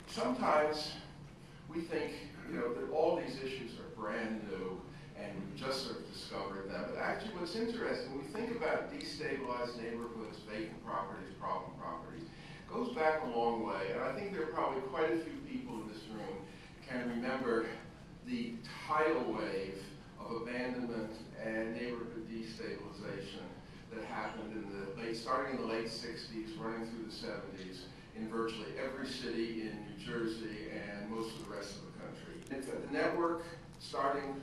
sometimes we think, that all these issues are brand new and we've just sort of discovered them. But actually what's interesting, when we think about destabilized neighborhoods, vacant properties, problem properties, it goes back a long way. And I think there are probably quite a few people in this room can remember the tidal wave of abandonment and neighborhood destabilization that happened starting in the late 60s, running through the 70s, in virtually every city in New Jersey and most of the rest of the country. The network, starting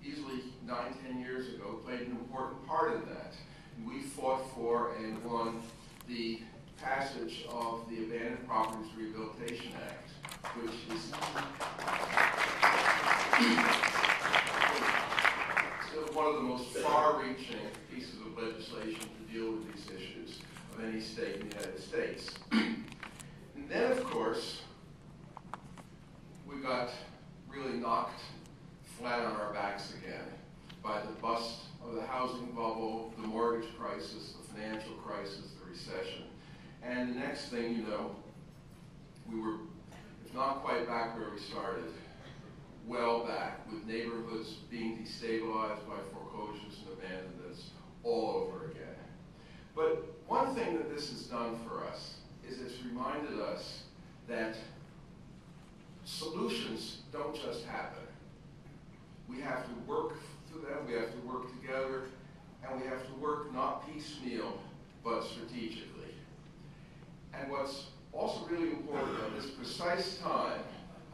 easily 9-10 years ago, played an important part in that. And we fought for and won the passage of the Abandoned Properties Rehabilitation Act, which is still one of the most far-reaching pieces of legislation to deal with these issues of any state in the United States. And then, of course, we got really knocked flat on our backs again by the bust of the housing bubble, the mortgage crisis, the financial crisis, the recession. And the next thing you know, we were, if not quite back where we started, well back, with neighborhoods being destabilized by foreclosures and abandonments all over again. But one thing that this has done for us is it's reminded us that solutions don't just happen. We have to work through them, we have to work together, and we have to work not piecemeal, but strategically. And what's also really important at this precise time,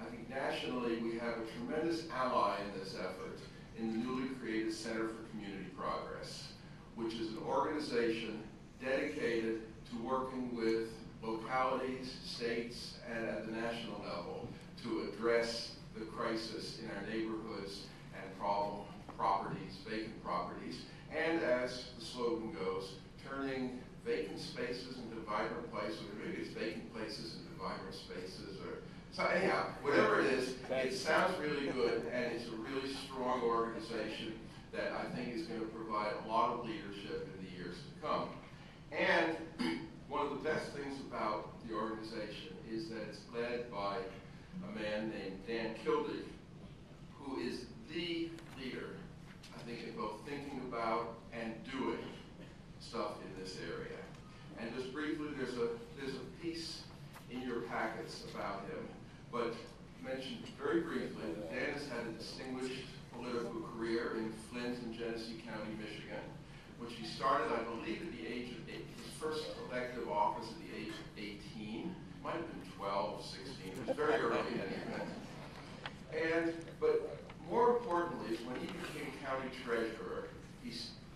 I think nationally we have a tremendous ally in this effort in the newly created Center for Community Progress, which is an organization dedicated to working with localities, states, and at the national level to address the crisis in our neighborhoods and problem properties, vacant properties, and as the slogan goes, turning vacant spaces into vibrant places, or maybe it's vacant places into vibrant spaces, or so anyhow, whatever it is, it sounds really good, and it's a really strong organization that I think is going to provide a lot of leadership in the years to come. And one of the best things about the organization is that it's led by a man named Kildee, who is the leader, I think, in both thinking about and doing stuff in this area. And just briefly, there's a piece in your packets about him, but mentioned very briefly that Dan has had a distinguished political career in Flint and Genesee County, Michigan, which he started, I believe, at the age of his first elective office at the age of 18. Might have been 12, 16. It was very early in any event. But more importantly, is when he became county treasurer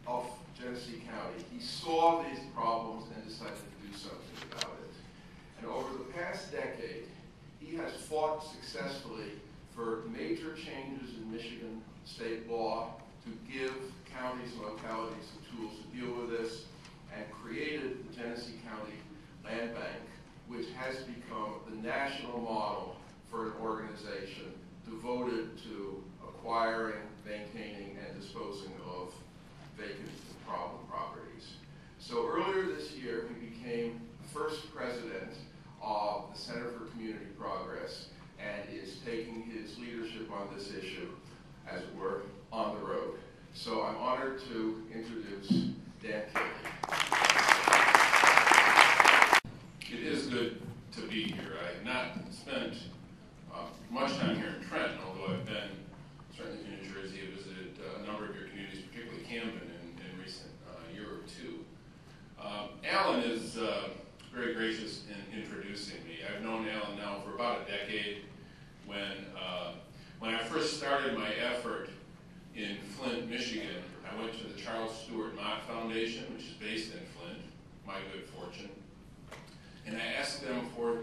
of Genesee County, he saw these problems and decided to do something about it. And over the past decade, he has fought successfully for major changes in Michigan state law to give counties and localities the tools to deal with this, and created the Genesee County Land Bank, which has become the national model for an organization devoted to acquiring, maintaining, and disposing of vacant and problem properties. So earlier this year, he became the first president of the Center for Community Progress and is taking his leadership on this issue, as it were, on the road. So I'm honored to introduce Dan Kildee. It is good to be here. I have not spent much time here in Trenton, although I've been certainly in New Jersey. I visited a number of your communities, particularly Camden, in recent year or two. Alan is very gracious in introducing me. I've known Alan now for about a decade. When I first started my effort in Flint, Michigan, I went to the Charles Stewart Mott Foundation, which is based in Flint, my good fortune, and I asked them for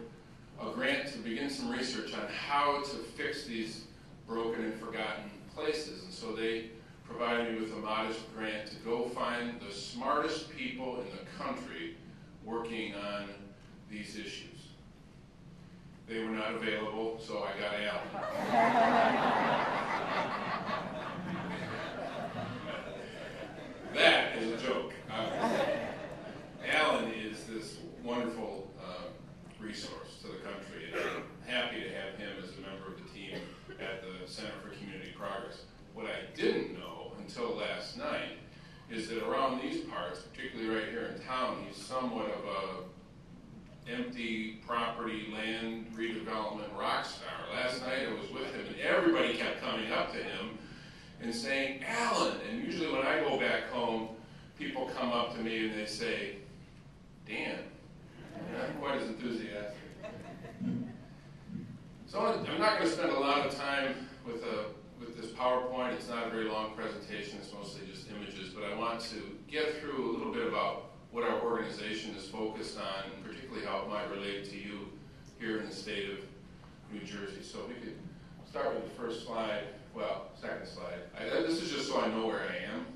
a grant to begin some research on how to fix these broken and forgotten places. And so they provided me with a modest grant to go find the smartest people in the country working on these issues. They were not available, so I got Alan. That is a joke. Alan is this wonderful resource to the country. And happy to have him as a member of the team at the Center for Community Progress. What I didn't know until last night is that around these parts, particularly right here in town, he's somewhat of a empty property land redevelopment rock star. Last night I was with him and everybody kept coming up to him and saying, Alan, and usually when I go back home, people come up to me and they say, Dan. Not quite as enthusiastic. So I'm not going to spend a lot of time with this PowerPoint. It's not a very long presentation. It's mostly just images. But I want to get through a little bit about what our organization is focused on, and particularly how it might relate to you here in the state of New Jersey. So we could start with the first slide. Well, second slide. This is just so I know where I am.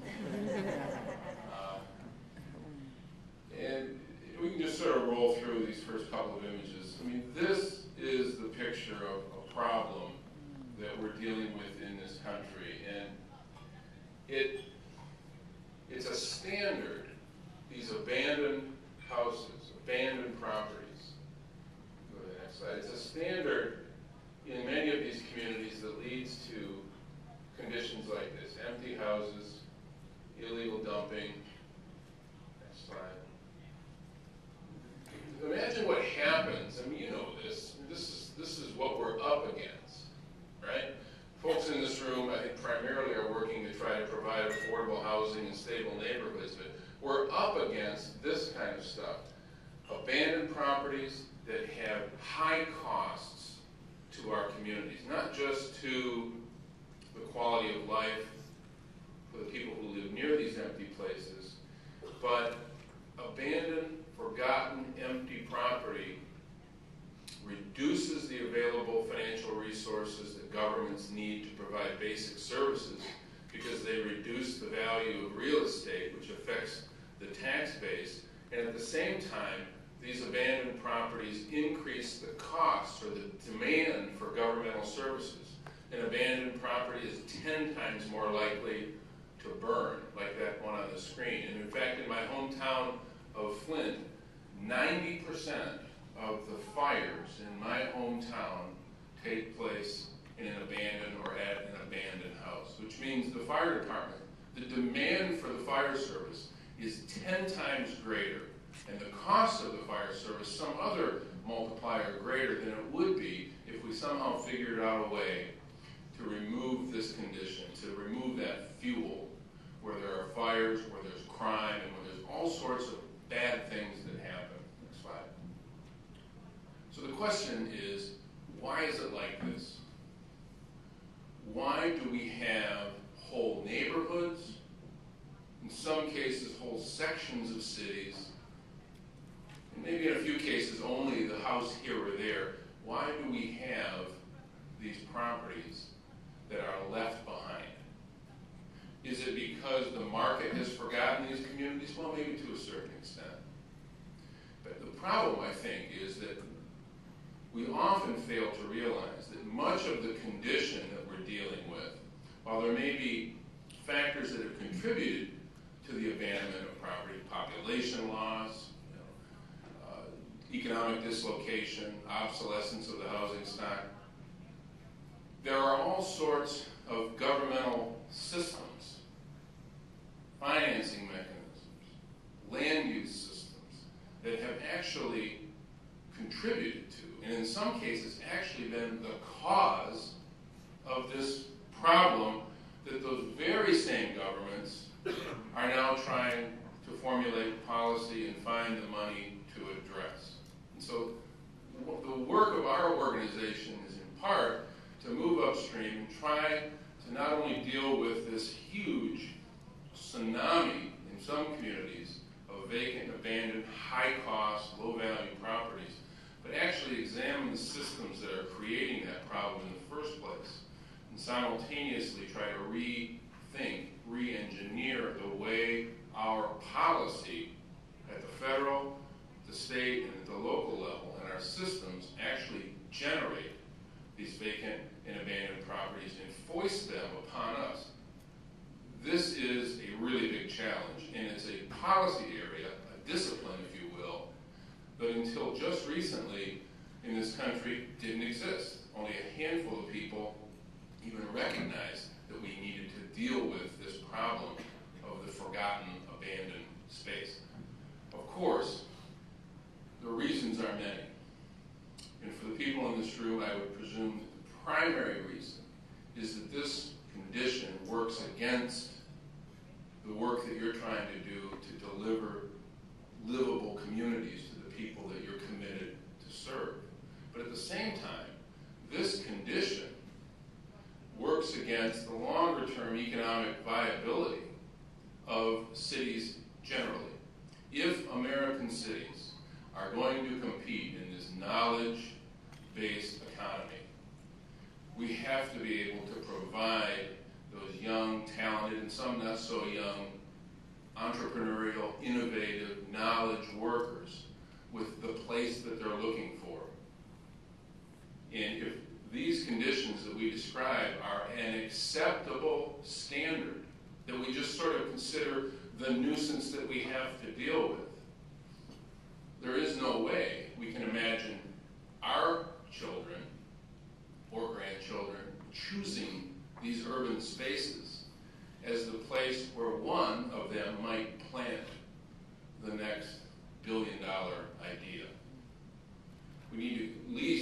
And we can just sort of roll through these first couple of images. I mean, this is the picture of a problem that we're dealing with in this country. And it's a standard, these abandoned houses, abandoned properties. Go to the next slide. It's a standard in many of these communities that leads to conditions like this: empty houses, illegal dumping. Next slide. Imagine what happens. I mean, you know this. This is what we're up against, right? Folks in this room, I think, primarily are working to try to provide affordable housing and stable neighborhoods, but we're up against this kind of stuff. Abandoned properties that have high costs to our communities, not just to the quality of life for the people who live near these empty places, but abandoned, forgotten, empty property reduces the available financial resources that governments need to provide basic services, because they reduce the value of real estate, which affects the tax base. And at the same time, these abandoned properties increase the cost or the demand for governmental services. An abandoned property is 10 times more likely to burn, like that one on the screen. And in fact, in my hometown of Flint, 90% of the fires in my hometown take place in an abandoned or at an abandoned house, which means the fire department, the demand for the fire service is 10 times greater, and the cost of the fire service some other multiplier greater than it would be if we somehow figured out a way to remove this condition, to remove that fuel where there are fires, where there's crime, and where there's all sorts of bad things that happen. Next slide. So the question is, why is it like this? Why do we have whole neighborhoods, in some cases whole sections of cities, and maybe in a few cases only the house here or there? Why do we have these properties that are left behind? Is it because the market has forgotten these communities? Well, maybe to a certain extent. But the problem, I think, is that we often fail to realize that much of the condition that we're dealing with, while there may be factors that have contributed to the abandonment of property, population loss, economic dislocation, obsolescence of the housing stock, there are all sorts of governmental systems, financing mechanisms, land use systems that have actually contributed to, and in some cases actually been the cause of this problem that those very same governments are now trying to formulate policy and find the money to address. And so the work of our organization is in part to move upstream and try to not only deal with this huge tsunami in some communities of vacant, abandoned, high-cost, low-value properties, but actually examine the systems that are creating that problem in the first place, and simultaneously try to rethink, re-engineer the way our policy at the federal, the state, and at the local level, and our systems actually generate these vacant and abandoned properties and foist them upon us. This is a really big challenge, and it's a policy area, a discipline, if you will, but until just recently, in this country didn't exist. Only a handful of people even recognized that we needed to deal with this problem of the forgotten, abandoned space. Of course, the reasons are many. And for the people in this room, I would presume that the primary reason is that this condition works against the work that you're trying to do to deliver livable communities to the people that you're committed to serve. But at the same time, this condition works against the longer-term economic viability of cities generally. If American cities are going to compete in this knowledge-based economy, we have to be able to provide those young, talented, and some not so young, entrepreneurial, innovative, knowledge workers with the place that they're looking for. And if these conditions that we describe are an acceptable standard, that we just sort of consider the nuisance that we have to deal with, there is no way we can imagine our children or grandchildren choosing these urban spaces as the place where one of them might plant the next billion-dollar idea. We need to at least